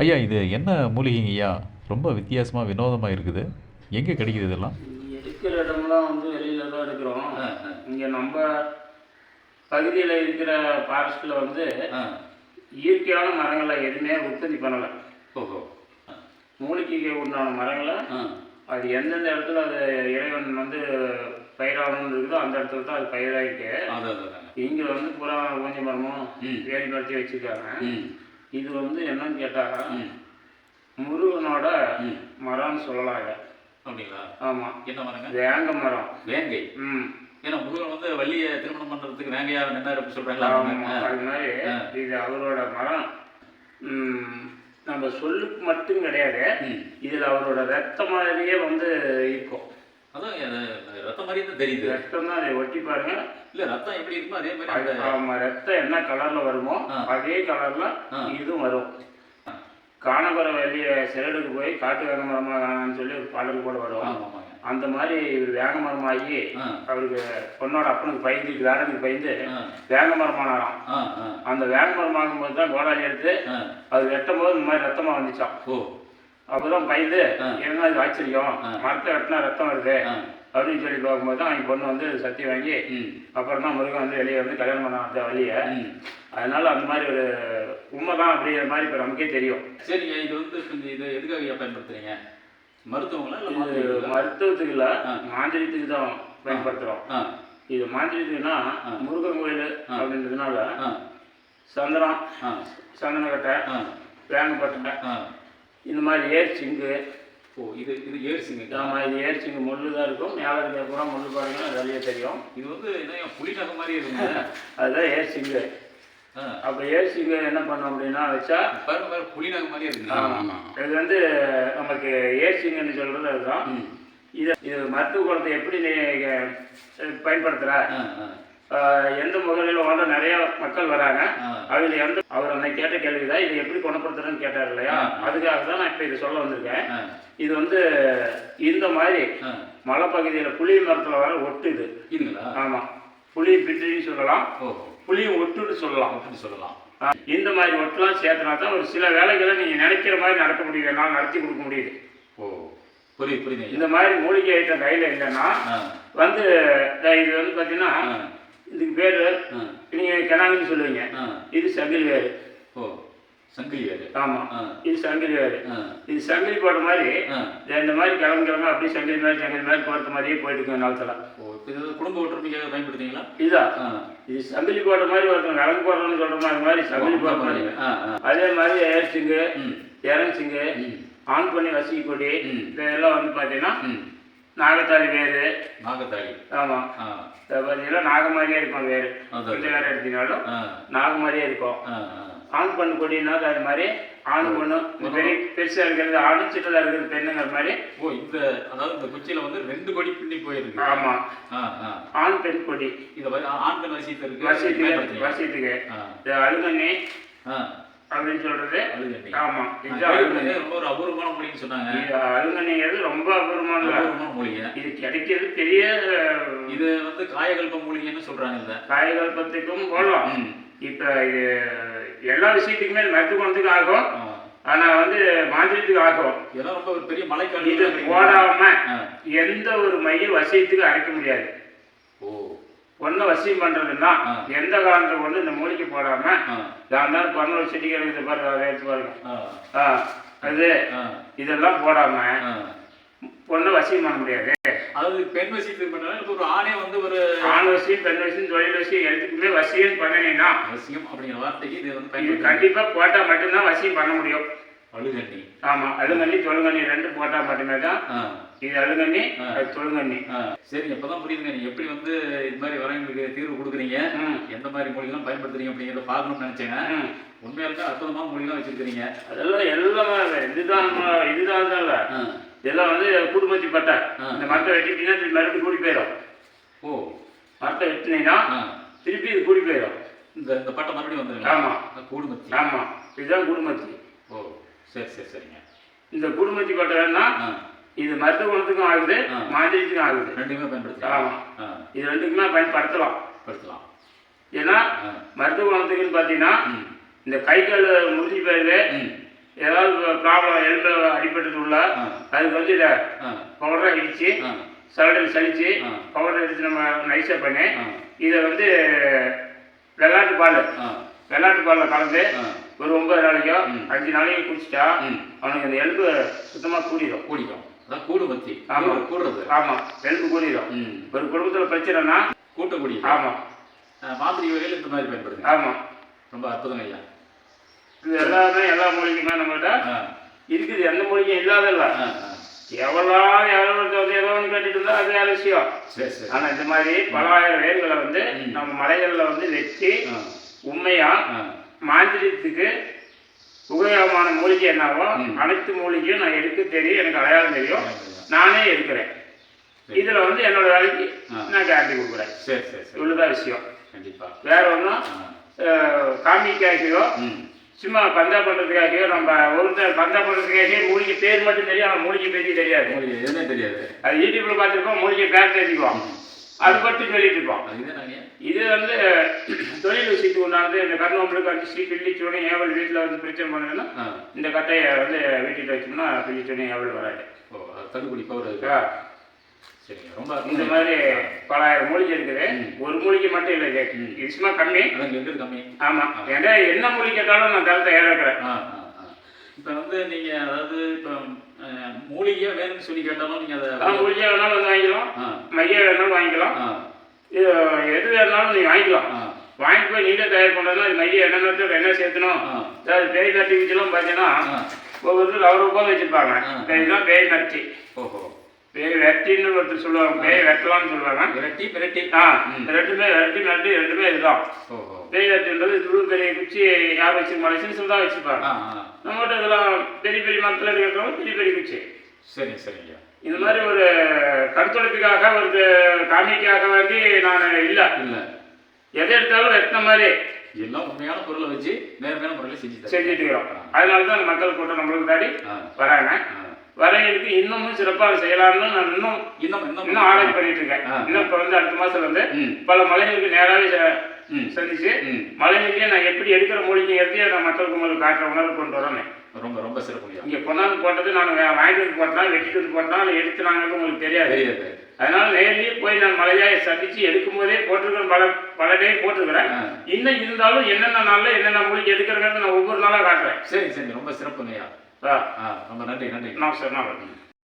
ஐயா இது என்ன மூலிகைங்க ஐயா? ரொம்ப வித்தியாசமாக வினோதமாக இருக்குது. எங்கே கிடைக்குது இதெல்லாம்? இருக்கிற இடம்லாம் வந்து வெளியில தான் எடுக்கிறோம். ஆ, ஆ, இங்கே நம்ம பகுதியில் இருக்கிற ஃபாரஸ்ட்டில் வந்து ஆ. இயற்கையான மரங்களை எதுவுமே உற்பத்தி பண்ணலை. ஓஹோ. மூலிகைக்கு உண்டான மரங்களை ஆ. அது எந்தெந்த இடத்துல அது இறைவன் வந்து பயிராகணும்னு இருக்குதோ அந்த இடத்துல தான் அது பயிராயிருக்கு. அதான் அதான். இங்கே வந்து பூரா ஊஞ்ச மரமும் ம். வேலிப்படுத்தி வச்சுருக்காங்க. ம். இது வந்து என்னன்னு கேட்டால் ம். முருகனோட ம். மரம்னு சொல்லலாம் இதை. அப்படிங்களா? ஆமாம், என்ன மரங்க? வேங்க மரம். வேங்கை. ம். ஏன்னா முருகன் வந்து வள்ளியை திருமணம் பண்றதுக்கு வேங்கையா நின்னாரு அப்படி சொல்றாங்களா? ஆமாம், அது மாதிரி இது அவரோட மரம். நம்ம சொல்லுக்கு மட்டும் கிடையாது, ம். இதில் அவரோட ரத்தம் மாதிரியே வந்து இருக்கும். அதான் ரத்தம் மாதிரி தான் தெரியுது. ரத்தம் தான், அதை ஒட்டி பாருங்க. இல்ல ரத்தம் எப்படி இருக்குமோ அதே மாதிரி அந்த ஆமாம், ரத்தம் என்ன கலரில் வருமோ அதே கலரில் இதுவும் வரும். காணவர வெளியே சிறடுக்கு போய் காட்டு வேங்க மரமாக காணான்னு சொல்லி ஒரு பாடல் கூட வரும். ஆமாங்க. அந்த மாதிரி இவர் வேங்க மரமாகி அவருக்கு பொண்ணோட அப்பனுக்கு பயந்து வேடனுக்கு பயந்து வேங்க மரமானாராம். அந்த வேங்க மரமாகும்போது தான் கோடாலி எடுத்து அது வெட்டும் போது இந்த மாதிரி ரத்தமாக வந்துச்சான். அப்போதான் பயந்து என்ன இது ஆச்சரியம், மரத்தை வெட்டினா ரத்தம் வருது அப்படின்னு சொல்லி பார்க்கும்போது தான் அவங்க பொண்ணு வந்து சத்தி வாங்கி அப்புறம் தான் முருகன் வந்து வெளியே வந்து கல்யாணம் பண்ண அந்த வழியை. அதனால அந்த மாதிரி ஒரு உண்மை தான் அப்படிங்கிற மாதிரி இப்போ நமக்கே தெரியும். சரிங்க. இது வந்து இது எதுக்காக பயன்படுத்துறீங்க? மருத்துவங்களா இல்லை? இது மருத்துவத்துக்கு இல்லை, மாந்திரிகத்துக்கு தான் பயன்படுத்துகிறோம். இது மாந்திரிகத்துக்குன்னா முருகன் கோயில் அப்படின்றதுனால சந்தனம், சந்தனக்கட்டை, வேங்கப்பட்டை, இந்த மாதிரி ஏர்ச்சிங்கு. இது ஏர்சிங்க. ஆமாம், இது ஏர்ச்சிங்கு முள்ளு தான் இருக்கும். மேலே இருக்கிற பூரா முள்ளு பாருங்கன்னா வெளியே தெரியும். இது வந்து என்ன புளி நகை மாதிரி இருக்குங்க. அதுதான் ஏர்ச்சிங்கு. அப்போ ஏர்ச்சிங்கு என்ன பண்ணோம் அப்படின்னா வச்சா பாருங்க புளி நகை மாதிரியே இருக்குங்க. ஆமாம், இது வந்து நமக்கு ஏர்ச்சிங்குன்னு சொல்கிறது அதுதான். இது மருத்துவ குணத்தை எப்படி நீ பயன்படுத்துகிற, எந்த முகலில் வந்து நிறைய மக்கள் வராங்க, அதில் அவர் அந்த கேட்ட கேள்விதான் இதை எப்படி குணப்படுத்துறேன்னு கேட்டார் இல்லையா, அதுக்காக தான் நான் இப்போ இதை சொல்ல வந்திருக்கேன். இது வந்து இந்த மாதிரி மலைப்பகுதியில் புளி மரத்தில் வர ஒட்டு இது. ஆமாம், புளி பிட்டுன்னு சொல்லலாம், புளியும் ஒட்டுன்னு சொல்லலாம். இந்த மாதிரி ஒட்டுலாம் சேர்த்துனா தான் ஒரு சில வேலைகளை நீங்கள் நினைக்கிற மாதிரி நடக்க முடியுது, என்னால் நடத்தி கொடுக்க முடியுது. புரியுது. இந்த மாதிரி மூலிகை ஐட்டம் கையில் இல்லைன்னா வந்து இது வந்து பார்த்தீங்கன்னா இதுக்கு பேர் நீங்கள் கிணாங்கன்னு சொல்லுவீங்க, இது சங்கிலி வேறு. சங்கிலி வேறு. ஆமாம், இது சங்கிலி வேறு. இது சங்கிலி போட்ட மாதிரி இந்த மாதிரி கிழங்கு அப்படியே சங்கிலி மாதிரி போட்ட மாதிரியே போயிட்டு இருக்கு நாளத்தில். குடும்ப ஒற்றுமைக்காக பயன்படுத்துறீங்களா? இது சங்கிலி போட்ட மாதிரி ஒருத்தன் கிழங்கு போடுறோம்னு சொல்கிற மாதிரி சங்கிலி போட்ட மாதிரி. அதே மாதிரி ஏர்ச்சிங்கு, இறஞ்சிங்கு, ஆன் பண்ணி வசிக்க கொடி, இதெல்லாம் வந்து பார்த்தீங்கன்னா நாகத்தாளி வேறு. ஆமாம், பார்த்தீங்கன்னா நாக மாதிரியே இருக்கும் வேறு. கொஞ்சம் வேறு எடுத்தீங்கனாலும் நாக மாதிரியே இருக்கும். ஆண் பண்ணு கொடினா அது மாதிரி ஆணு பொண்ணு பெரிய பெருசாக இருக்கிறது ஆணு, சின்னதாக இருக்கிறது பெண்ணுங்கிற மாதிரி. இந்த அதாவது இந்த குச்சியில் வந்து 2 கொடி பின்னி போயிருக்கு. ஆமாம், ஆண் பெண் கொடி. இதை ஆண் பெண் வசியத்துக்கு இந்த அழுகண்ணி அப்படின்னு சொல்றது. ஆமாம், ஒரு அபூர்வமான மொழின்னு சொன்னாங்க. அழுங்கண்ணிங்கிறது ரொம்ப அபூர்வமான மூலிகை. இது கிடைக்கிறது பெரிய. இது வந்து காயகல்ப மூலிகைன்னு சொல்றாங்க. காயகல்பத்துக்கும் போடலாம். இப்போ இது எல்லா விஷயத்துக்குமே மருத்துவ குணத்துக்கு ஆகும், ஆனால் வந்து மாந்திரத்துக்கு ஆகும். இதெல்லாம் ரொம்ப ஒரு பெரிய மலைக்காடு. இது போடாம எந்த ஒரு மைய வசியத்துக்கு அரைக்க முடியாது. ஒன்றும் வசியம் பண்ணுறதுன்னா எந்த காலத்தை கொண்டு இந்த மூலிகை போடாம இருந்தாலும் பொண்ணு செடிகள் இது பாருங்க, அதை எடுத்து பாருங்க, அது இதெல்லாம் போடாம பொண்ணை வசியம் பண்ண முடியாது. அதாவது பெண் வசியம் பண்ணா இப்போ ஒரு ஆணே வந்து ஒரு ஆண் வசியம், பெண் வசியம், தொழில் வசியம் எதுக்குமே வசியம் பண்ணனீங்கன்னா வசியம் அப்படிங்கிற வார்த்தைக்கு இது வந்து இது கண்டிப்பாக போட்டால் மட்டும்தான் வசியம் பண்ண முடியும். அழுகண்ணி. ஆமாம், அழுங்கண்ணி தொழுங்கண்ணி 2 போட்டால் மட்டுமே தான் இது அழுங்கண்ணி, அது தொழுங்கண்ணி. சரிங்க, இப்போதான் புரியுதுங்க நீங்கள் எப்படி வந்து இது மாதிரி வரவங்களுக்கு தீர்வு கொடுக்குறீங்க, எந்த மாதிரி மொழிகளும் பயன்படுத்துறீங்க அப்படிங்கிறத பார்க்கணும்னு நினச்சேங்க. உண்மையாக அற்புதமான மொழிலாம் வச்சுருக்கிறீங்க. அதெல்லாம் எல்லாமே இதுதான் இல்லை, இதெல்லாம் வந்து குடும்பத்தி பட்டை. இந்த மரத்தை வெட்டிட்டீங்கன்னா திருப்பி மறுபடியும் கூடி போயிடும். மரத்தை வெட்டினீங்கன்னா திருப்பி இது கூடி போயிடும். இந்த பட்டை மறுபடியும் வந்துடும். ஆமாம், கூடுமத்தி. ஆமாம், இதுதான் குடும்பத்தி. சரிங்க. இந்த குடும்பத்தி பட்டை வேணா இது மருத்துவ குணத்துக்கும் ஆகுது, மாந்திரிகத்துக்கும் ஆகுது. ரெண்டுமே பயன்படுத்தலாம். ஆமாம், இது ரெண்டுக்குமே பயன்படுத்தலாம். ஏன்னா மருத்துவ குணத்துக்குன்னு பார்த்தீங்கன்னா இந்த கை கால் முறிஞ்சு போயிடுது, ஏதாவது ப்ராப்ளம் எலும்பு அடிபட்டுள்ள அதுக்கு வந்து இதை பவுடராக இடித்து சலடையில் சளிச்சு பவுடர் எடுத்து நம்ம நைஸாக பண்ணி இதை வந்து வெள்ளாட்டு பாலில் கலந்து ஒரு 9 நாளைக்கோ 5 நாளைக்கு குடிச்சிட்டா அவனுக்கு அந்த எலும்பு சுத்தமாக கூடிடும். அதான் கூடு பத்தி கூடுறது. ஆமாம், எலும்பு கூடிடும். ஒரு குடும்பத்தில் பிரச்சனைனா கூட்டக்கூடிய. ஆமாம், மாத்திரை வகையில் இந்த மாதிரி பயன்படுது. ஆமாம், ரொம்ப அற்புதம் ஐயா. இது எல்லாமே எல்லா மூலிகையுமே நம்மகிட்ட இருக்குது. எந்த மூலிகையும் இல்லாதல்ல. எவ்வளோ ஏதோ ஒன்று கட்டிட்டு இருந்தால் அது வேற விஷயம். ஆனால் இந்த மாதிரி பல ஆயிரம் வேர்களை வந்து நம்ம மலைகளில் வந்து வச்சு உண்மையாக மாந்திரியத்துக்கு உபயோகமான மூலிகை என்னவோ அனைத்து மூலிகையும் நான் எடுக்க தெரியும், எனக்கு அடையாளம் தெரியும், நானே எடுக்கிறேன். இதில் வந்து என்னோட வேலைக்கு நான் கேரண்டி கொடுக்குறேன். இவ்வளோதான் விஷயம். கண்டிப்பாக வேற ஒன்றும் காமிக்காகையோ சும்மா பந்தா பண்ணுறதுக்காகவே நம்ம ஒருத்தர் பந்தா பண்ணுறதுக்காகவே மூலிகை பேர் மட்டும் தெரியும், ஆனால் மூலிகை பேர் தெரியாது. எதுவுமே தெரியாது. அது யூடியூப்ல பார்த்துருப்போம், மூலிகை பேர் தெரிஞ்சுக்குவோம், அது மட்டும் சொல்லிட்டு இருப்போம். இது வந்து தொழில் விஷயத்துக்கு உண்டானது. இந்த கருணம்பளுக்கு வந்து பிள்ளிச்சோடனே ஏவல் வீட்டில் வந்து பிரச்சனை பண்ணுதுன்னா இந்த கட்டையை வந்து வீட்டில் வச்சோம்னா பிள்ளிச்சோடனே ஏவல் வராது. தடுப்படி பவர். சரிங்க. ரொம்ப இந்த மாதிரி பல ஆயிரம் மூலிகை இருக்குது. ஒரு மூலிகை மட்டும் இல்லை, இது சும்மா கம்மி. கம்மி. ஆமாம், ஏன்னா என்ன மூலிகை கேட்டாலும் நான் தரத்தை ஏறக்கிறேன். இப்போ வந்து நீங்கள் அதாவது இப்போ மூலிகையாக வேணும்னு சொல்லி கேட்டாலும் நீங்கள் அதை மூலிகை வேணாலும் வந்து வாங்கிக்கலாம், மைய வேணாலும் வாங்கிக்கலாம், எது வேணாலும் நீங்கள் வாங்கிக்கலாம். வாங்கிட்டு போய் நீங்களே தயார் பண்ணுறதுனா இது மைய என்னென்ன என்ன சேர்த்தணும். அதாவது பேய் நட்டி வச்சுலாம் பார்த்தீங்கன்னா ஒவ்வொருத்தர் அவர் ரூபாய் வச்சுருப்பாங்க. இதுதான் பேய் நட்டி. பேய் வெட்டின்னு ஒருத்தர் சொல்லுவாங்க, பேய் வெட்டலாம்னு சொல்லுவாங்க. ரெண்டுமே ரெண்டுமே இதுதான். பேய் வெட்டின்றது துரு பெரிய குச்சி யார் வச்சுருப்பாங்க, சின்ன தான் வச்சுருப்பாங்க. நம்மகிட்ட இதெல்லாம் பெரிய பெரிய மக்கள் இருக்கிறவங்க பெரிய பெரிய குச்சி. சரிங்க. இந்த மாதிரி ஒரு கருத்தொழிப்புக்காக ஒரு காமிக்காக வேண்டி நான் இல்லை எதை எடுத்தாலும் வெட்டின மாதிரி எல்லாம் உண்மையான பொருளை வச்சு நேர்மையான முறையில் செஞ்சுட்டு இருக்கிறோம். அதனால தான் மக்கள் கூட்டம் நம்மளுக்கு தாடி வராங்க. வரைகளுக்கு இன்னமும் சிறப்பாக செய்யலாம்னு நான் இன்னும் ஆராய்ச்சி பண்ணிட்டு இருக்கேன். இன்னும் இப்போ வந்து அடுத்த மாதம் வந்து பல மலைகளுக்கு நேராகவே சந்திச்சு மலைகளுக்கே நான் எப்படி எடுக்கிற மூலிகை எடுத்து நான் மக்களுக்கு உங்களுக்கு காட்டுற உணர்வு கொண்டு வரேன். ரொம்ப ரொம்ப சிறப்பு. இங்கே கொண்டாந்து போட்டது நான் வாங்கிட்டு வந்து போட்டா வெட்டிட்டு வந்து போட்டா இல்லை எடுத்து நாங்கள் உங்களுக்கு தெரியாது. அதனால நேர்லேயே போய் நான் மலையாக சந்திச்சு எடுக்கும் போதே போட்டிருக்கிறேன், பல டே போட்டிருக்கிறேன். இன்னும் இருந்தாலும் என்னென்ன நாளில் என்னென்ன மூலிகை எடுக்கிறேங்கிறது நான் ஒவ்வொரு நாளாக காட்டுறேன். சரி. ரொம்ப சிறப்புங்கய்யா. ரொம்ப நன்றி. நான் சார் நான்